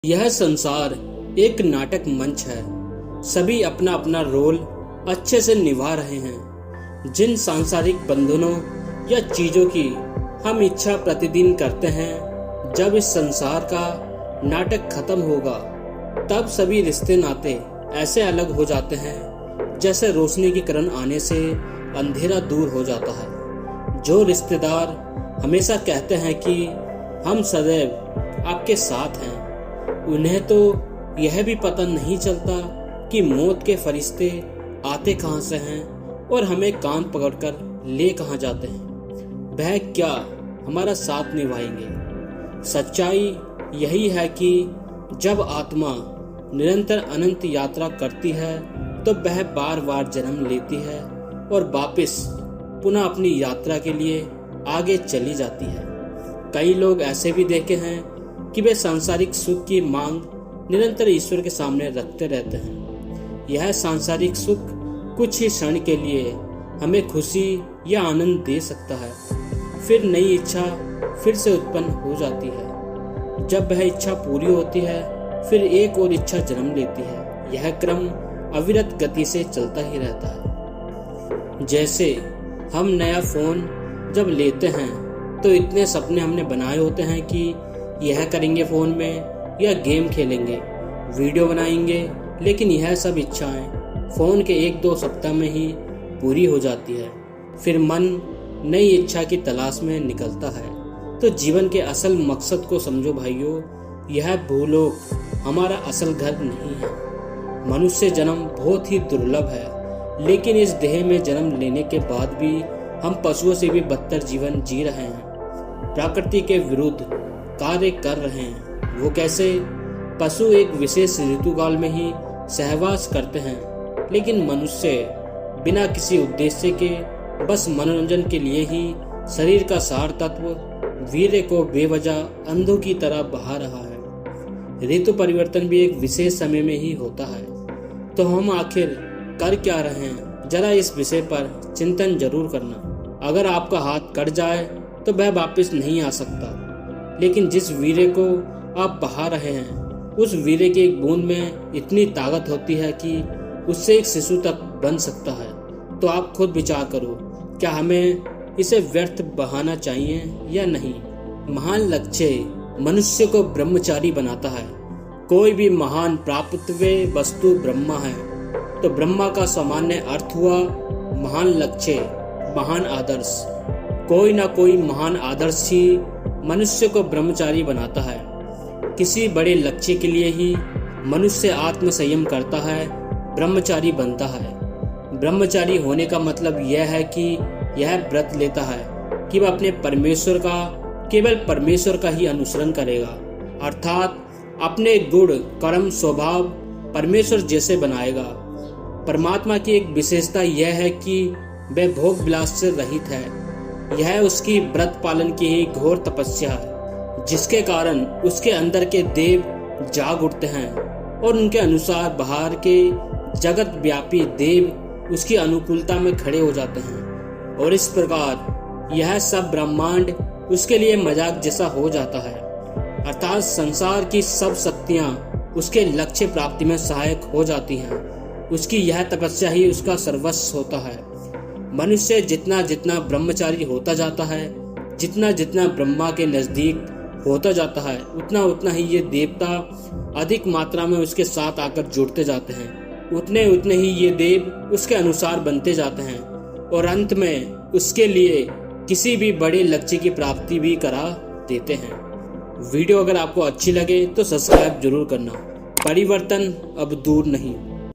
यह संसार एक नाटक मंच है। सभी अपना अपना रोल अच्छे से निभा रहे हैं। जिन सांसारिक बंधनों या चीजों की हम इच्छा प्रतिदिन करते हैं, जब इस संसार का नाटक खत्म होगा तब सभी रिश्ते नाते ऐसे अलग हो जाते हैं जैसे रोशनी की किरण आने से अंधेरा दूर हो जाता है। जो रिश्तेदार हमेशा कहते हैं कि हम सदैव आपके साथ हैं, उन्हें तो यह भी पता नहीं चलता कि मौत के फरिश्ते आते कहां से हैं और हमें कान पकड़कर ले कहां जाते हैं। वह क्या हमारा साथ निभाएंगे। सच्चाई यही है कि जब आत्मा निरंतर अनंत यात्रा करती है तो वह बार बार जन्म लेती है और वापस पुनः अपनी यात्रा के लिए आगे चली जाती है। कई लोग ऐसे भी देखे हैं कि वे सांसारिक सुख की मांग निरंतर ईश्वर के सामने रखते रहते हैं। यह सांसारिक सुख कुछ ही क्षण के लिए हमें खुशी या आनंद दे सकता है, फिर नई इच्छा फिर से उत्पन्न हो जाती है। जब वह इच्छा पूरी होती है फिर एक और इच्छा जन्म लेती है। यह क्रम अविरत गति से चलता ही रहता है। जैसे हम नया फोन जब लेते हैं तो इतने सपने हमने बनाए होते हैं कि यह करेंगे फोन में, या गेम खेलेंगे, वीडियो बनाएंगे, लेकिन यह सब इच्छाएं फोन के 1-2 सप्ताह में ही पूरी हो जाती है। फिर मन नई इच्छा की तलाश में निकलता है। तो जीवन के असल मकसद को समझो भाइयों, यह भूलोक हमारा असल घर नहीं है। मनुष्य जन्म बहुत ही दुर्लभ है, लेकिन इस देह में जन्म लेने के बाद भी हम पशुओं से भी बदतर जीवन जी रहे हैं, प्रकृति के विरुद्ध कार्य कर रहे हैं। वो कैसे? पशु एक विशेष ऋतुकाल में ही सहवास करते हैं, लेकिन मनुष्य बिना किसी उद्देश्य के बस मनोरंजन के लिए ही शरीर का सार तत्व वीर्य को बेवजह अंधों की तरह बहा रहा है। ऋतु परिवर्तन भी एक विशेष समय में ही होता है। तो हम आखिर कर क्या रहे हैं, जरा इस विषय पर चिंतन जरूर करना। अगर आपका हाथ कट जाए तो वह वापस नहीं आ सकता, लेकिन जिस वीर्य को आप बहा रहे हैं उस वीर्य की एक बूंद में इतनी ताकत होती है कि उससे एक शिशु तक बन सकता है। तो आप खुद विचार करो, क्या हमें इसे व्यर्थ बहाना चाहिए या नहीं। महान लक्ष्य मनुष्य को ब्रह्मचारी बनाता है। कोई भी महान प्राप्तव्य वस्तु ब्रह्मा है, तो ब्रह्मा का सामान्य अर्थ हुआ महान लक्ष्य, महान आदर्श। कोई ना कोई महान आदर्श ही मनुष्य को ब्रह्मचारी बनाता है। किसी बड़े लक्ष्य के लिए ही मनुष्य आत्म संयम करता है, ब्रह्मचारी बनता है। ब्रह्मचारी होने का मतलब यह है कि यह व्रत लेता है कि वह अपने परमेश्वर का केवल परमेश्वर का ही अनुसरण करेगा, अर्थात अपने गुण कर्म स्वभाव परमेश्वर जैसे बनाएगा। परमात्मा की एक विशेषता यह है कि वह भोग विलास से रहित है। यह उसकी व्रत पालन की ही घोर तपस्या है, जिसके कारण उसके अंदर के देव जाग उठते हैं और उनके अनुसार बाहर के जगत व्यापी देव उसकी अनुकूलता में खड़े हो जाते हैं, और इस प्रकार यह सब ब्रह्मांड उसके लिए मजाक जैसा हो जाता है। अर्थात संसार की सब शक्तियां उसके लक्ष्य प्राप्ति में सहायक हो जाती हैं। उसकी यह तपस्या ही उसका सर्वस्व होता है। मनुष्य जितना जितना ब्रह्मचारी होता जाता है, जितना जितना ब्रह्मा के नजदीक होता जाता है, उतना उतना ही ये देवता अधिक मात्रा में उसके साथ आकर जुड़ते जाते हैं। उतने उतने ही ये देव उसके अनुसार बनते जाते हैं और अंत में उसके लिए किसी भी बड़े लक्ष्य की प्राप्ति भी करा देते हैं। वीडियो अगर आपको अच्छी लगे तो सब्सक्राइब जरूर करना। परिवर्तन अब दूर नहीं।